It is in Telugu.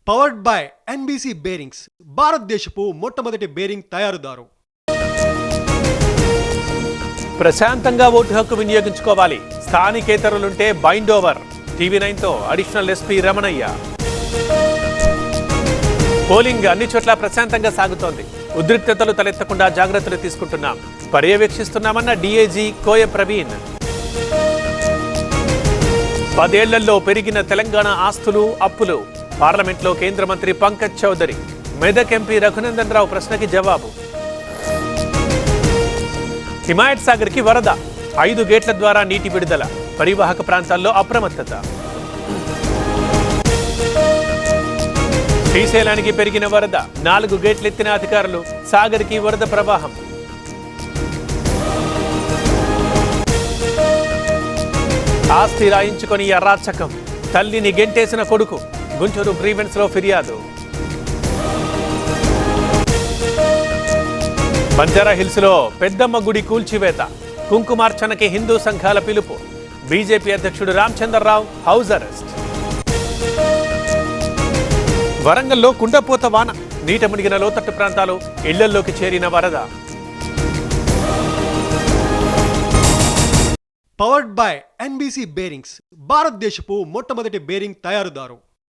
పవర్డ్ బై ఎన్బీసీ బేరింగ్స్, భారతదేశపు మొట్టమొదటి బేరింగ్ తయారుదారు. ప్రశాంతంగా ఓటు హక్కు వినియోగించుకోవాలి. స్థానికేతరులుంటే బైండ్ ఓవర్. టీవీ9తో అడిషనల్ ఎస్పీ రమణయ్య. పోలింగ్ అన్ని చోట్ల ప్రశాంతంగా సాగుతోంది. ఉద్రిక్తతలు తలెత్తకుండా జాగ్రత్తలు తీసుకుంటున్నాం, పర్యవేక్షిస్తున్నామన్న డీఐజీ కోయ ప్రవీణ్. 10 ఏళ్లలో పెరిగిన తెలంగాణ ఆస్తులు, అప్పులు. పార్లమెంట్లో కేంద్ర మంత్రి పంకజ్ చౌదరి. మెదక్ ఎంపీ రఘునందన్ రావు ప్రశ్నకి జవాబు. హిమాయత్ సాగర్ కి వరద. 5 గేట్ల ద్వారా నీటి విడుదల. పరివాహక ప్రాంతాల్లో అప్రమత్తత. శ్రీశైలానికి పెరిగిన వరద. 4 గేట్లెత్తిన అధికారులు. సాగర్ కి వరద ప్రవాహం. ఆస్తి రాయించుకొని అరాచకం. తల్లిని గెంటేసిన కొడుకు. గుంటూరు గ్రీవెన్స్ లో ఫిర్యాదు. బంజారా హిల్స్ లో పెద్దమ్మ గుడి కూల్చివేత. కుంకుమార్చనకి హిందూ సంఘాల పిలుపు. బీజేపీ అధ్యక్షుడు రామచంద్రరావు హౌస్ అరెస్ట్. వరంగల్లో కుండపోత వాన. నీట మునిగిన లోతట్టు ప్రాంతాలు. ఇళ్లల్లోకి చేరిన వరద. పవర్డ్ బై ఎన్బీసీ బేరింగ్స్, భారతదేశపు మొట్టమొదటి బేరింగ్ తయారుదారు.